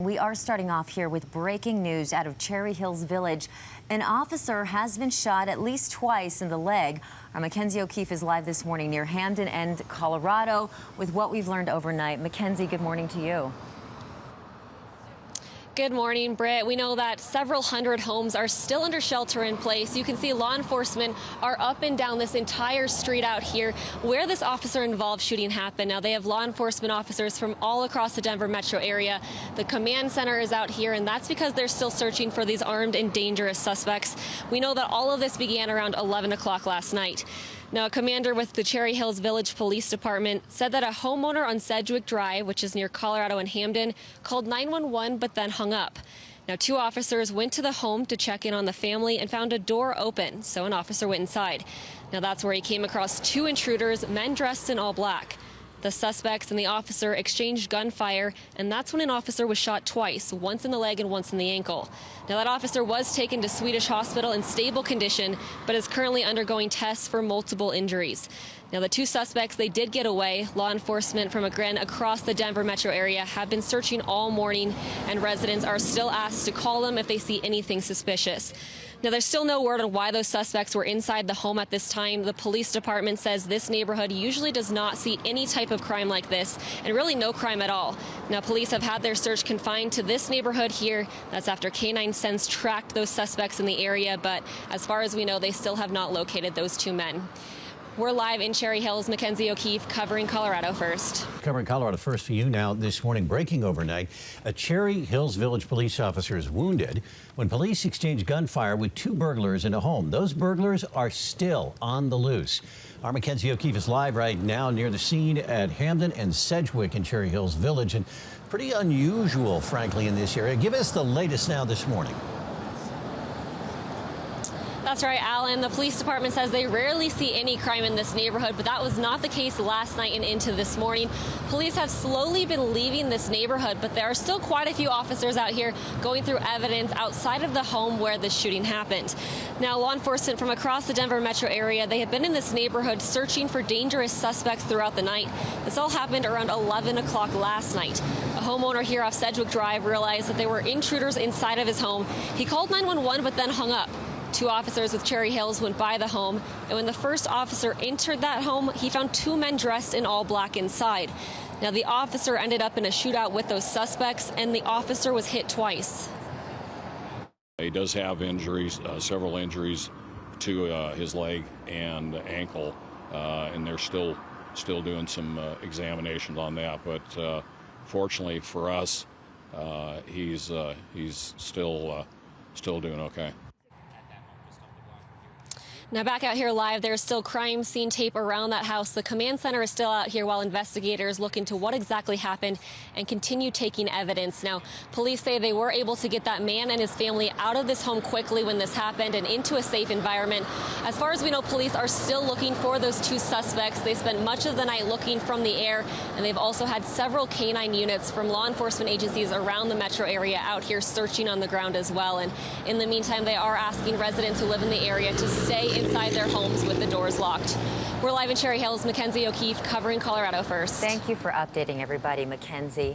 we are starting off here with breaking news out of Cherry Hills Village. An officer has been shot at least twice in the leg. Our Mackenzie O'Keefe is live this morning near Hampden End, Colorado, with what we've learned overnight. Mackenzie, good morning to you. Good morning, Britt. We know that several hundred homes are still under shelter in place. You can see law enforcement are up and down this entire street out here where this officer-involved shooting happened. Now, they have law enforcement officers from all across the Denver metro area. The command center is out here, and that's because they're still searching for these armed and dangerous suspects. We know that all of this began around 11 o'clock last night. Now, a commander with the Cherry Hills Village Police Department said that a homeowner on Sedgwick Drive, which is near Colorado and Hampden, called 911 but then hung up. Now, two officers went to the home to check in on the family and found a door open, so an officer went inside. Now, that's where he came across two intruders, men dressed in all black. The suspects and the officer exchanged gunfire, and that's when an officer was shot twice, once in the leg and once in the ankle. Now, that officer was taken to Swedish Hospital in stable condition, but is currently undergoing tests for multiple injuries. Now, the two suspects, they did get away. Law enforcement from again across the Denver metro area have been searching all morning, and residents are still asked to call them if they see anything suspicious. Now, there's still no word on why those suspects were inside the home at this time. The police department says this neighborhood usually does not see any type of crime like this, and really no crime at all. Now, police have had their search confined to this neighborhood here. That's after Canine Sense tracked those suspects in the area, but as far as we know, they still have not located those two men. We're live in Cherry Hills. Mackenzie O'Keefe covering Colorado First. Covering Colorado First for you now this morning. Breaking overnight, a Cherry Hills Village police officer is wounded when police exchanged gunfire with two burglars in a home. Those burglars are still on the loose. Our Mackenzie O'Keefe is live right now near the scene at Hampden and Sedgwick in Cherry Hills Village, and pretty unusual, frankly, in this area. Give us the latest now this morning. That's right, Alan. The police department says they rarely see any crime in this neighborhood, but that was not the case last night and into this morning. Police have slowly been leaving this neighborhood, but there are still quite a few officers out here going through evidence outside of the home where the shooting happened. Now, law enforcement from across the Denver metro area, they have been in this neighborhood searching for dangerous suspects throughout the night. This all happened around 11 o'clock last night. A homeowner here off Sedgwick Drive realized that there were intruders inside of his home. He called 911 but then hung up. Two officers with Cherry Hills went by the home, and when the first officer entered that home, he found two men dressed in all black inside. Now, the officer ended up in a shootout with those suspects, and the officer was hit twice. He does have injuries, several injuries to his leg and ankle, and they're still doing some examinations on that. But fortunately for us, he's still doing okay. Now, back out here live, there's still crime scene tape around that house. The command center is still out here while investigators look into what exactly happened and continue taking evidence. Now, police say they were able to get that man and his family out of this home quickly when this happened and into a safe environment. As far as we know, police are still looking for those two suspects. They spent much of the night looking from the air, and they've also had several canine units from law enforcement agencies around the metro area out here searching on the ground as well. And in the meantime, they are asking residents who live in the area to stay inside their homes with the doors locked. We're live in Cherry Hills. Mackenzie O'Keefe covering Colorado First. Thank you for updating everybody, Mackenzie.